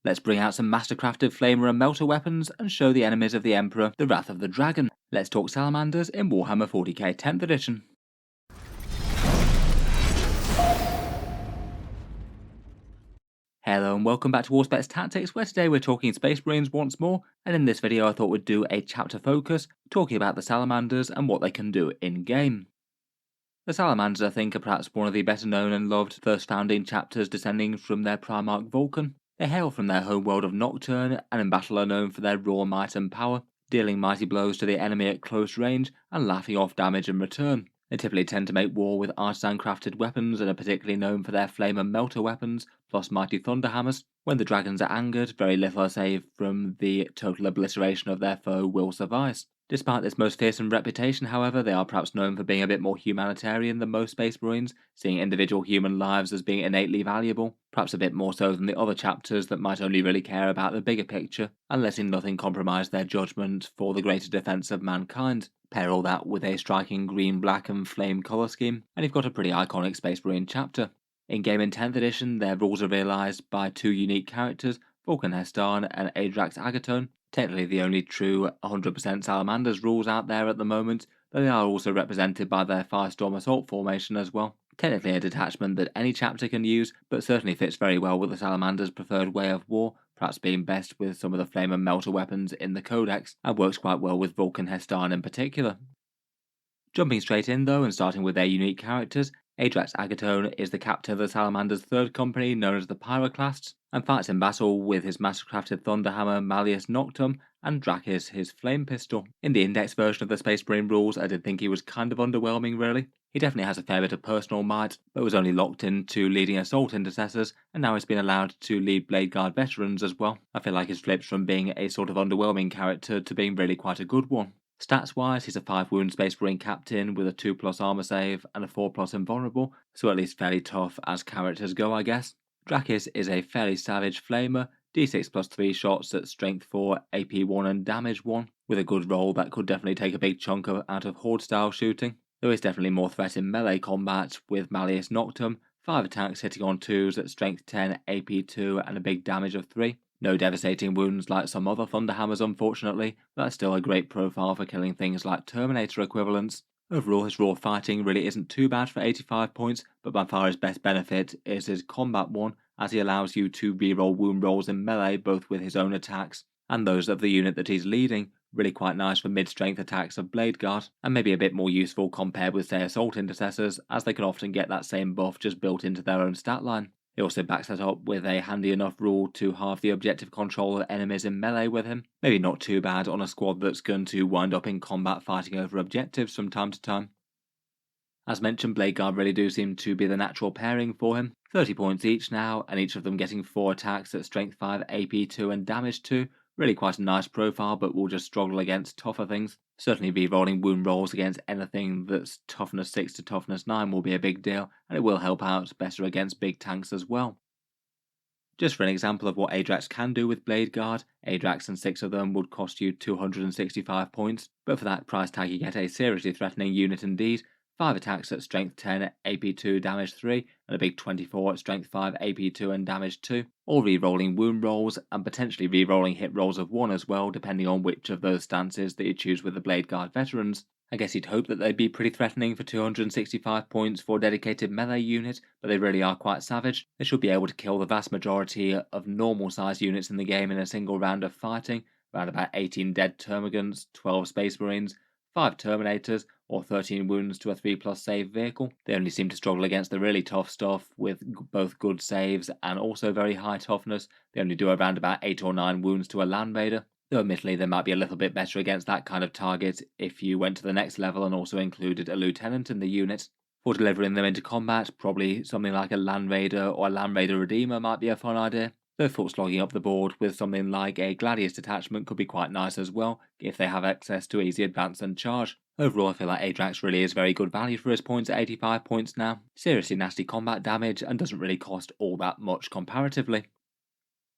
Let's bring out some mastercrafted flamer and melter weapons and show the enemies of the Emperor the Wrath of the Dragon. Let's talk Salamanders in Warhammer 40K 10th edition. Hello and welcome back to Auspex Tactics, where today we're talking Space Marines once more, and in this video I thought we'd do a chapter focus, talking about the Salamanders and what they can do in-game. The Salamanders, I think, are perhaps one of the better known and loved first founding chapters descending from their Primarch Vulkan. They hail from their homeworld of Nocturne, and in battle are known for their raw might and power, dealing mighty blows to the enemy at close range and laughing off damage in return. They typically tend to make war with artisan crafted weapons and are particularly known for their flame and melter weapons, plus mighty thunder hammers. When the dragons are angered, very little are saved from the total obliteration of their foe will suffice. Despite this most fearsome reputation, however, they are perhaps known for being a bit more humanitarian than most Space Marines, seeing individual human lives as being innately valuable, perhaps a bit more so than the other chapters that might only really care about the bigger picture, and letting nothing compromise their judgment for the greater defence of mankind. Pair all that with a striking green, black and flame colour scheme, and you've got a pretty iconic Space Marine chapter. In-game in 10th edition, their rules are realised by two unique characters, Vulkan Hestan and Adrax Agatone, technically the only true 100% Salamanders rules out there at the moment, though they are also represented by their Firestorm assault formation as well. Technically a detachment that any chapter can use, but certainly fits very well with the Salamanders' preferred way of war, perhaps being best with some of the flame and melter weapons in the Codex, and works quite well with Vulkan Hestan in particular. Jumping straight in though, and starting with their unique characters, Adrax Agatone is the captain of the Salamander's third company known as the Pyroclasts, and fights in battle with his mastercrafted thunderhammer Malleus Noctum and Drakis his flame pistol. In the index version of the Space Marine rules, I did think he was kind of underwhelming really. He definitely has a fair bit of personal might, but was only locked into leading assault intercessors, and now he's been allowed to lead Blade Guard veterans as well. I feel like he's flipped from being a sort of underwhelming character to being really quite a good one. Stats wise, he's a 5 wound Space Marine captain with a 2+ armor save and a 4+ invulnerable, so at least fairly tough as characters go, I guess. Drakis is a fairly savage flamer, d6+3 shots at strength 4, AP 1 and damage 1, with a good roll that could definitely take a big chunk out of horde style shooting. There is definitely more threat in melee combat with Malleus Noctum, 5 attacks hitting on 2s at strength 10, AP 2 and a big damage of 3. No devastating wounds like some other thunderhammers unfortunately, but that's still a great profile for killing things like Terminator equivalents. Overall his raw fighting really isn't too bad for 85 points, but by far his best benefit is his combat one, as he allows you to reroll wound rolls in melee both with his own attacks and those of the unit that he's leading. Really quite nice for mid-strength attacks of Blade Guard, and maybe a bit more useful compared with say Assault Intercessors, as they can often get that same buff just built into their own stat line. He also backs that up with a handy enough rule to halve the objective control of enemies in melee with him. Maybe not too bad on a squad that's going to wind up in combat fighting over objectives from time to time. As mentioned, Blade Guard really do seem to be the natural pairing for him. 30 points each now, and each of them getting 4 attacks at strength 5, AP 2 and damage 2. Really quite a nice profile, but will just struggle against tougher things. Certainly re-rolling wound rolls against anything that's toughness 6 to toughness 9 will be a big deal, and it will help out better against big tanks as well. Just for an example of what Adrax can do with Blade Guard, Adrax and 6 of them would cost you 265 points, but for that price tag you get a seriously threatening unit indeed. 5 attacks at strength 10, AP 2, damage 3, and a big 24 at strength 5, AP 2 and damage 2, all re-rolling wound rolls and potentially re-rolling hit rolls of 1 as well, depending on which of those stances that you choose with the Blade Guard veterans. I guess you'd hope that they'd be pretty threatening for 265 points for a dedicated melee unit, but they really are quite savage. They should be able to kill the vast majority of normal sized units in the game in a single round of fighting, around about 18 dead termagants, 12 Space Marines, 5 Terminators, or 13 wounds to a 3+ save vehicle. They only seem to struggle against the really tough stuff with both good saves and also very high toughness. They only do around about 8 or 9 wounds to a Land Raider, though admittedly they might be a little bit better against that kind of target if you went to the next level and also included a Lieutenant in the unit. For delivering them into combat, probably something like a Land Raider or a Land Raider Redeemer might be a fun idea. Though foot slogging up the board with something like a Gladius detachment could be quite nice as well, if they have access to easy advance and charge. Overall, I feel like Adrax really is very good value for his points at 85 points now. Seriously nasty combat damage and doesn't really cost all that much comparatively.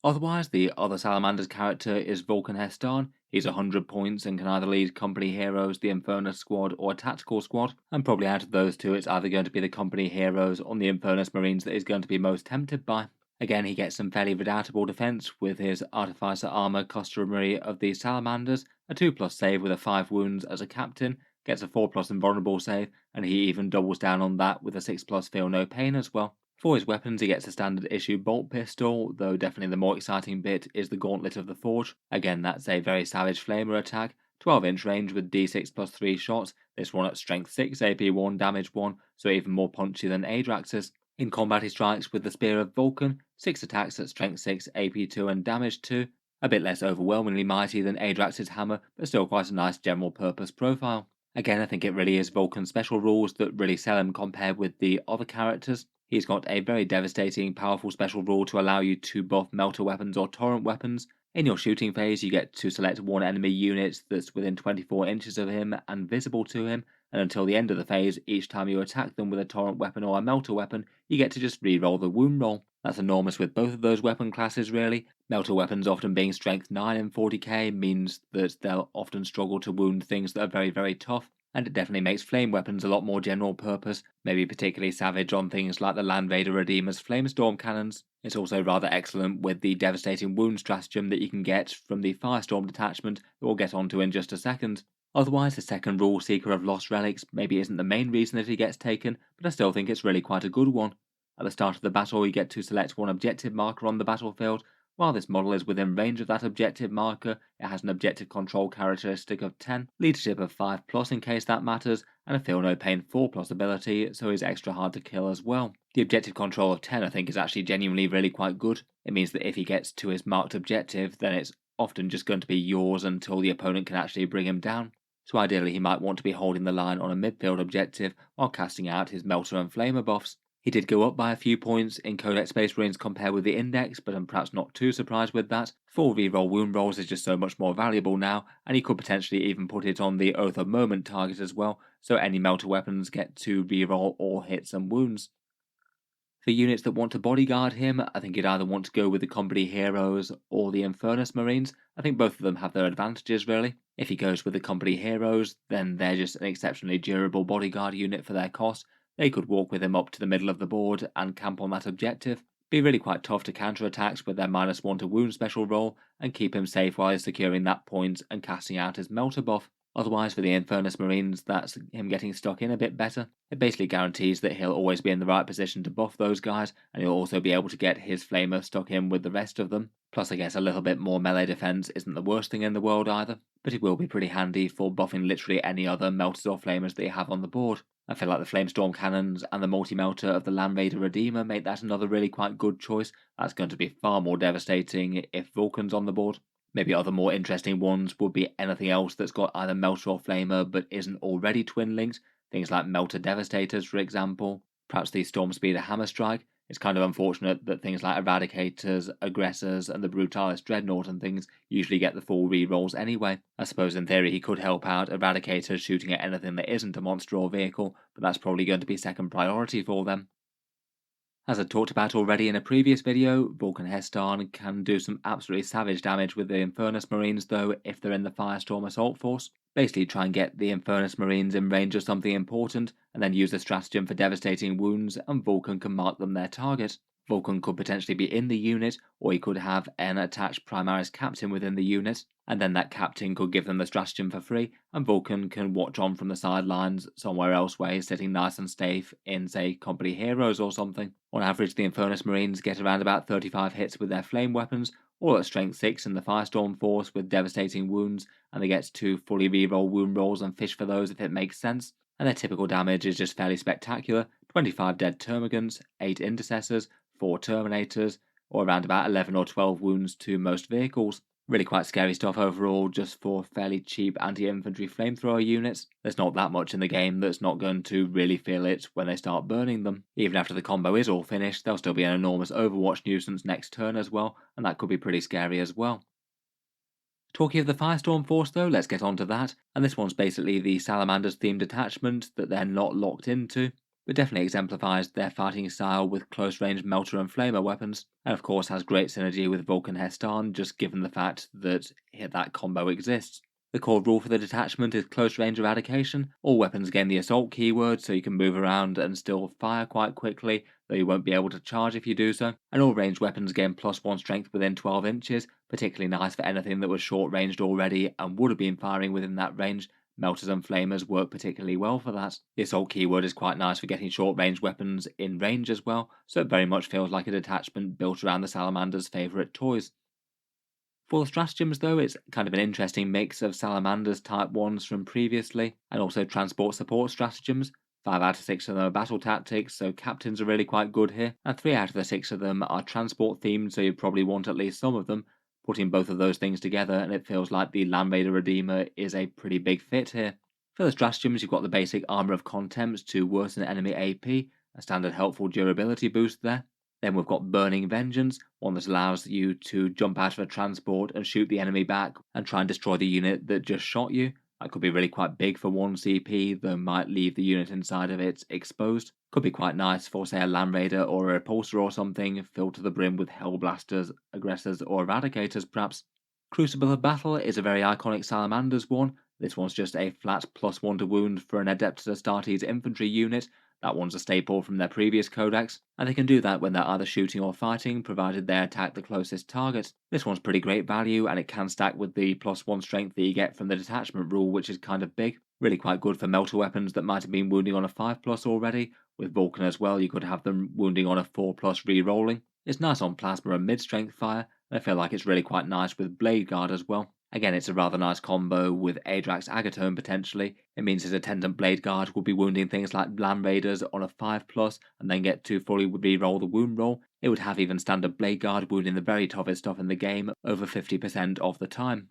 Otherwise, the other Salamanders character is Vulkan Hestan. He's 100 points and can either lead Company Heroes, the Infernus Squad, or a Tactical Squad, and probably out of those two it's either going to be the Company Heroes or the Infernus Marines that he's going to be most tempted by. Again, he gets some fairly redoubtable defense with his Artificer armor customary of the Salamanders, a 2+ save with a 5 wounds as a captain, gets a 4+ invulnerable save, and he even doubles down on that with a 6+ feel no pain as well. For his weapons, he gets a standard issue bolt pistol, though definitely the more exciting bit is the Gauntlet of the Forge. Again, that's a very savage flamer attack, 12-inch range with d6 plus 3 shots, this one at strength 6, AP 1, damage 1, so even more punchy than Adrax's. In combat he strikes with the Spear of Vulkan, 6 attacks at strength 6, AP 2 and damage 2, a bit less overwhelmingly mighty than Adrax's hammer, but still quite a nice general purpose profile. Again, I think it really is Vulkan's special rules that really sell him compared with the other characters. He's got a very devastating, powerful special rule to allow you to buff melter weapons or torrent weapons. In your shooting phase, you get to select one enemy unit that's within 24 inches of him and visible to him, and until the end of the phase, each time you attack them with a torrent weapon or a melter weapon, you get to just re-roll the wound roll. That's enormous with both of those weapon classes really. Melter weapons often being strength 9 in 40k means that they'll often struggle to wound things that are very, very tough, and it definitely makes flame weapons a lot more general purpose, maybe particularly savage on things like the Land Raider Redeemer's Flamestorm cannons. It's also rather excellent with the devastating wound stratagem that you can get from the Firestorm detachment that we'll get onto in just a second. Otherwise, the second rule, Seeker of Lost Relics, maybe isn't the main reason that he gets taken, but I still think it's really quite a good one. At the start of the battle, you get to select one objective marker on the battlefield. While this model is within range of that objective marker, it has an objective control characteristic of 10, leadership of 5+ in case that matters, and a feel no pain 4+ ability, so he's extra hard to kill as well. The objective control of 10 I think is actually genuinely really quite good. It means that if he gets to his marked objective, then it's often just going to be yours until the opponent can actually bring him down. So ideally he might want to be holding the line on a midfield objective while casting out his Melter and Flamer buffs. He did go up by a few points in Codex Space Marines compared with the Index, but I'm perhaps not too surprised with that. 4 reroll wound rolls is just so much more valuable now, and he could potentially even put it on the Oath of Moment target as well, so any melter weapons get to reroll all hits and wounds. For units that want to bodyguard him, I think you'd either want to go with the Company Heroes or the Infernus Marines. I think both of them have their advantages really. If he goes with the Company Heroes, then they're just an exceptionally durable bodyguard unit for their cost. They could walk with him up to the middle of the board and camp on that objective. Be really quite tough to counter attacks with their -1 to wound special roll, and keep him safe while he's securing that point and casting out his melter buff. Otherwise, for the Infernus Marines, that's him getting stuck in a bit better. It basically guarantees that he'll always be in the right position to buff those guys, and he'll also be able to get his Flamer stuck in with the rest of them. Plus, I guess a little bit more melee defense isn't the worst thing in the world either, but it will be pretty handy for buffing literally any other melters or flamers that you have on the board. I feel like the Flamestorm cannons and the multi-melter of the Land Raider Redeemer make that another really quite good choice. That's going to be far more devastating if Vulkan's on the board. Maybe other more interesting ones would be anything else that's got either Melter or Flamer but isn't already twin linked. Things like Melter Devastators, for example. Perhaps the Storm Speeder Hammer Strike. It's kind of unfortunate that things like Eradicators, Aggressors, and the Brutalis Dreadnought and things usually get the full rerolls anyway. I suppose in theory he could help out Eradicators shooting at anything that isn't a monster or vehicle, but that's probably going to be second priority for them. As I talked about already in a previous video, Vulkan Hestan can do some absolutely savage damage with the Infernus Marines though if they're in the Firestorm Assault Force. Basically try and get the Infernus Marines in range of something important, and then use the stratagem for devastating wounds, and Vulkan can mark them their target. Vulkan could potentially be in the unit, or he could have an attached Primaris captain within the unit, and then that captain could give them the stratagem for free, and Vulkan can watch on from the sidelines somewhere else where he's sitting nice and safe in, say, Company Heroes or something. On average, the Infernus Marines get around about 35 hits with their flame weapons, all at strength 6 in the Firestorm Force with devastating wounds, and they get to fully reroll wound rolls and fish for those if it makes sense. And their typical damage is just fairly spectacular: 25 dead Termagants, 8 Intercessors, 4 Terminators, or around about 11 or 12 wounds to most vehicles. Really quite scary stuff overall, just for fairly cheap anti-infantry flamethrower units. There's not that much in the game that's not going to really feel it when they start burning them. Even after the combo is all finished, there'll still be an enormous Overwatch nuisance next turn as well, and that could be pretty scary as well. Talking of the Firestorm Force though, let's get on to that, and this one's basically the Salamanders themed detachment that they're not locked into, but definitely exemplifies their fighting style with close-range melter and flamer weapons, and of course has great synergy with Vulkan Hestan, just given the fact that that combo exists. The core rule for the detachment is close range eradication. All weapons gain the assault keyword, so you can move around and still fire quite quickly, though you won't be able to charge if you do so. And all ranged weapons gain +1 strength within 12 inches, particularly nice for anything that was short ranged already and would have been firing within that range. Melters and flamers work particularly well for that. The assault keyword is quite nice for getting short range weapons in range as well, so it very much feels like a detachment built around the Salamander's favourite toys. For the stratagems though, it's kind of an interesting mix of Salamanders type 1s from previously, and also transport support stratagems. 5 out of 6 of them are battle tactics, so captains are really quite good here, and 3 out of the 6 of them are transport themed, so you'd probably want at least some of them. Putting both of those things together, and it feels like the Land Raider Redeemer is a pretty big fit here. For the stratagems, you've got the basic Armour of Contempt to worsen enemy AP, a standard helpful durability boost there. Then we've got Burning Vengeance, one that allows you to jump out of a transport and shoot the enemy back and try and destroy the unit that just shot you. That could be really quite big for 1 CP, though might leave the unit inside of it exposed. Could be quite nice for, say, a Land Raider or a Repulsor or something, filled to the brim with Hellblasters, Aggressors, or Eradicators perhaps. Crucible of Battle is a very iconic Salamanders one. This one's just a flat +1 to wound for an Adeptus Astartes infantry unit. That one's a staple from their previous codex, and they can do that when they're either shooting or fighting, provided they attack the closest target. This one's pretty great value, and it can stack with the +1 strength that you get from the detachment rule, which is kind of big. Really quite good for melter weapons that might have been wounding on a 5+ already. With Vulkan as well, you could have them wounding on a 4+ re-rolling. It's nice on plasma and mid-strength fire, and I feel like it's really quite nice with Blade Guard as well. Again, it's a rather nice combo with Adrax Agatone potentially. It means his attendant Blade Guard will be wounding things like Land Raiders on a 5+ and then get to fully re-roll the wound roll. It would have even standard Blade Guard wounding the very toughest stuff in the game over 50% of the time.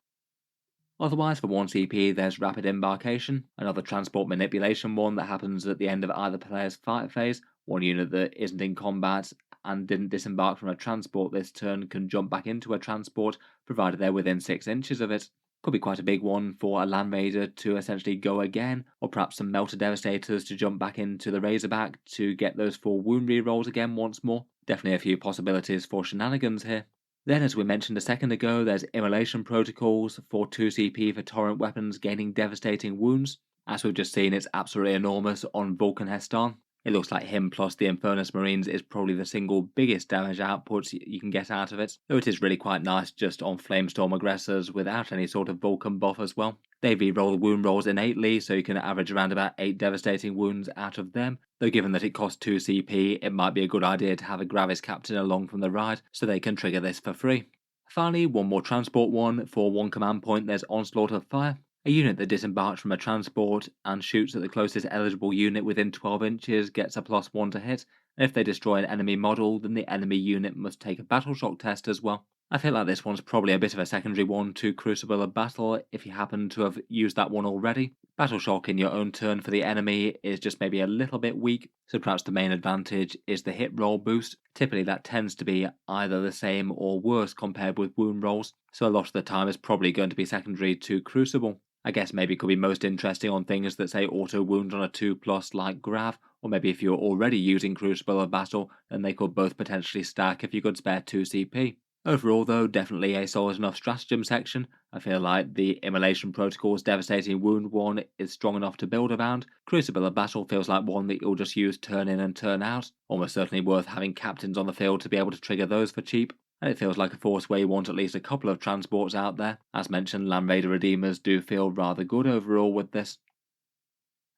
Otherwise, for 1 CP, there's Rapid Embarkation, another transport manipulation one that happens at the end of either player's fight phase. One unit that isn't in combat and didn't disembark from a transport this turn can jump back into a transport, provided they're within 6 inches of it. Could be quite a big one for a Land Raider to essentially go again, or perhaps some Melter Devastators to jump back into the Razorback to get those 4 wound rerolls again once more. Definitely a few possibilities for shenanigans here. Then, as we mentioned a second ago, there's Immolation Protocols for 2 CP for torrent weapons gaining devastating wounds. As we've just seen, it's absolutely enormous on Vulkan Hestan. It looks like him plus the Infernus Marines is probably the single biggest damage output you can get out of it, though it is really quite nice just on Flamestorm Aggressors without any sort of Vulkan buff as well. They re-roll the wound rolls innately, so you can average around about 8 devastating wounds out of them, though given that it costs 2 CP, it might be a good idea to have a Gravis Captain along from the ride, so they can trigger this for free. Finally, one more transport one. For 1 command point, there's Onslaught of Fire. A unit that disembarks from a transport and shoots at the closest eligible unit within 12 inches gets a +1 to hit, and if they destroy an enemy model, then the enemy unit must take a battle shock test as well. I feel like this one's probably a bit of a secondary one to Crucible of Battle if you happen to have used that one already. Battle shock in your own turn for the enemy is just maybe a little bit weak, so perhaps the main advantage is the hit roll boost. Typically that tends to be either the same or worse compared with wound rolls, so a lot of the time it's probably going to be secondary to Crucible. I guess maybe it could be most interesting on things that say auto wound on a 2+ like Grav, or maybe if you're already using Crucible of Battle, then they could both potentially stack if you could spare 2 CP. Overall though, definitely a solid enough stratagem section. I feel like the Immolation Protocol's devastating wound one is strong enough to build around. Crucible of Battle feels like one that you'll just use turn in and turn out, almost certainly worth having captains on the field to be able to trigger those for cheap. And it feels like a force where you want at least a couple of transports out there. As mentioned, Land Raider Redeemers do feel rather good overall with this.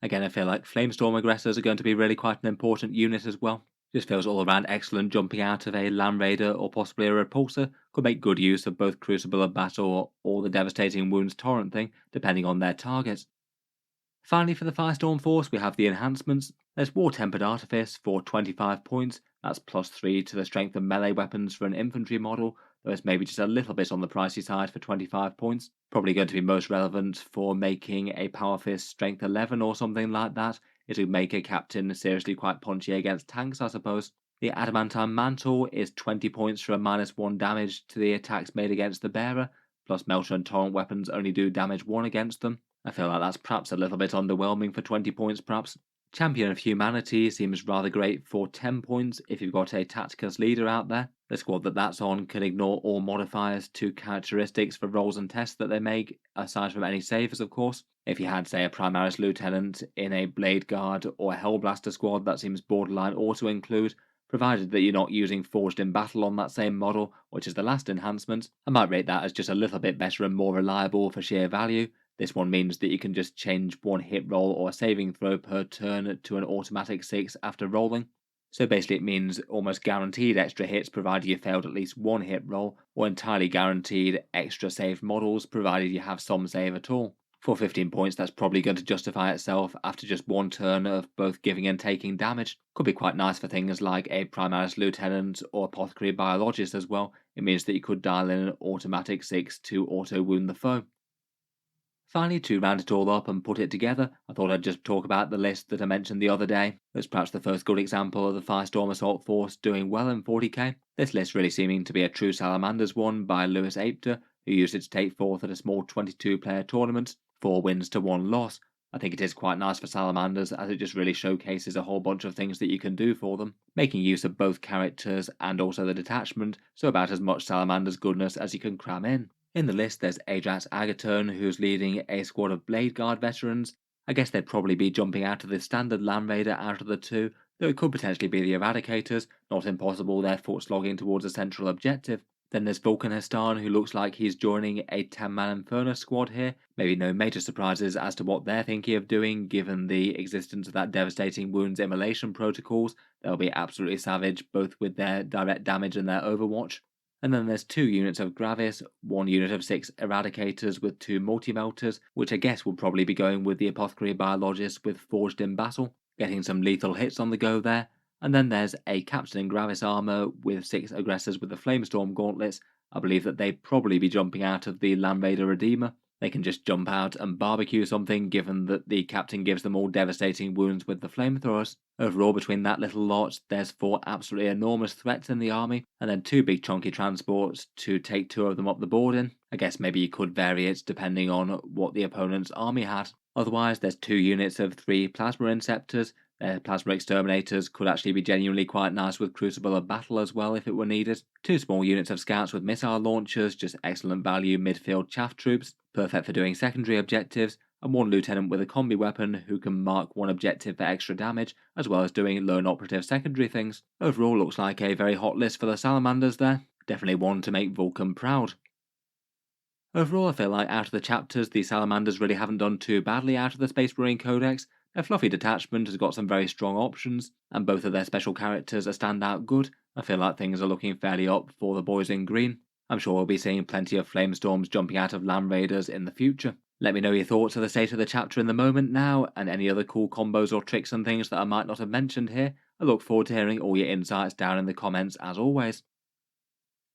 Again, I feel like Flamestorm Aggressors are going to be really quite an important unit as well. Just feels all around excellent jumping out of a Land Raider or possibly a Repulsor. Could make good use of both Crucible of Battle or the Devastating Wounds torrent thing, depending on their targets. Finally, for the Firestorm Force, we have the enhancements. There's War Tempered Artifice for 25 points, that's +3 to the strength of melee weapons for an infantry model, though it's maybe just a little bit on the pricey side for 25 points. Probably going to be most relevant for making a Power Fist strength 11 or something like that. It would make a captain seriously quite punchy against tanks, I suppose. The Adamantine Mantle is 20 points for a -1 damage to the attacks made against the bearer, plus Melter and Torrent weapons only do damage 1 against them. I feel like that's perhaps a little bit underwhelming for 20 points perhaps. Champion of Humanity seems rather great for 10 points if you've got a Tacticus leader out there, The squad that's on can ignore all modifiers to characteristics for rolls and tests that they make, aside from any savers, of course. If you had, say, a Primaris Lieutenant in a Blade Guard or a Hellblaster squad, that seems borderline auto-include, provided that you're not using Forged in Battle on that same model, which is the last enhancement. I might rate that as just a little bit better and more reliable for sheer value. This one means that you can just change one hit roll or saving throw per turn to an automatic 6 after rolling. So basically it means almost guaranteed extra hits provided you failed at least one hit roll, or entirely guaranteed extra saved models provided you have some save at all. For 15 points, that's probably going to justify itself after just one turn of both giving and taking damage. Could be quite nice for things like a Primaris Lieutenant or Apothecary Biologist as well. It means that you could dial in an automatic 6 to auto-wound the foe. Finally, to round it all up and put it together, I thought I'd just talk about the list that I mentioned the other day. It's perhaps the first good example of the Firestorm Assault Force doing well in 40k. This list really seeming to be a true Salamanders one by Lewis Apter, who used it to take fourth at a small 22-player tournament, 4 wins to 1 loss. I think it is quite nice for Salamanders as it just really showcases a whole bunch of things that you can do for them, making use of both characters and also the detachment, so about as much Salamanders goodness as you can cram in. In the list, there's Adrax Agatone, who's leading a squad of Blade Guard veterans. I guess they'd probably be jumping out of the standard Land Raider out of the two, though it could potentially be the Eradicators, not impossible they're foot slogging towards a central objective. Then there's Vulkan Hestan, who looks like he's joining a 10-man Inferno squad here. Maybe no major surprises as to what they're thinking of doing, given the existence of that devastating wounds immolation protocols. They'll be absolutely savage, both with their direct damage and their overwatch. And then there's 2 units of Gravis, 1 unit of 6 Eradicators with 2 Multi-Melters, which I guess will probably be going with the Apothecary Biologist with Forged in Battle, getting some lethal hits on the go there. And then there's a Captain in Gravis armor with 6 Aggressors with the Flamestorm Gauntlets. I believe that they'd probably be jumping out of the Land Raider Redeemer. They can just jump out and barbecue something, given that the captain gives them all devastating wounds with the flamethrowers. Overall, between that little lot, there's 4 absolutely enormous threats in the army, and then 2 big chunky transports to take 2 of them up the board in. I guess maybe you could vary it depending on what the opponent's army had. Otherwise, there's 2 units of 3 Plasma Inceptors. Their Plasma Exterminators could actually be genuinely quite nice with Crucible of Battle as well if it were needed. 2 small units of Scouts with Missile Launchers, just excellent value midfield chaff troops, perfect for doing secondary objectives, and 1 Lieutenant with a combi weapon who can mark 1 objective for extra damage, as well as doing lone operative secondary things. Overall, looks like a very hot list for the Salamanders there. Definitely one to make Vulkan proud. Overall, I feel like out of the chapters, the Salamanders really haven't done too badly out of the Space Marine Codex. Their fluffy detachment has got some very strong options, and both of their special characters are standout good. I feel like things are looking fairly up for the boys in green. I'm sure we'll be seeing plenty of Flamestorms jumping out of Land Raiders in the future. Let me know your thoughts of the state of the chapter in the moment now, and any other cool combos or tricks and things that I might not have mentioned here. I look forward to hearing all your insights down in the comments as always.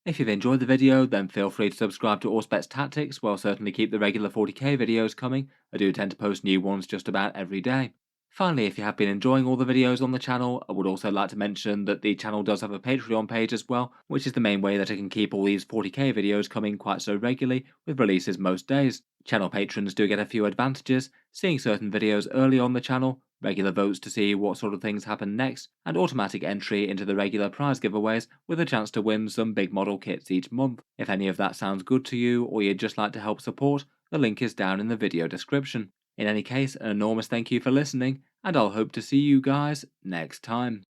If you've enjoyed the video, then feel free to subscribe to Auspex Tactics, where I'll certainly keep the regular 40k videos coming. I do tend to post new ones just about every day. Finally, if you have been enjoying all the videos on the channel, I would also like to mention that the channel does have a Patreon page as well, which is the main way that I can keep all these 40k videos coming quite so regularly, with releases most days. Channel patrons do get a few advantages, seeing certain videos early on the channel, regular votes to see what sort of things happen next, and automatic entry into the regular prize giveaways with a chance to win some big model kits each month. If any of that sounds good to you, or you'd just like to help support, the link is down in the video description. In any case, an enormous thank you for listening, and I'll hope to see you guys next time.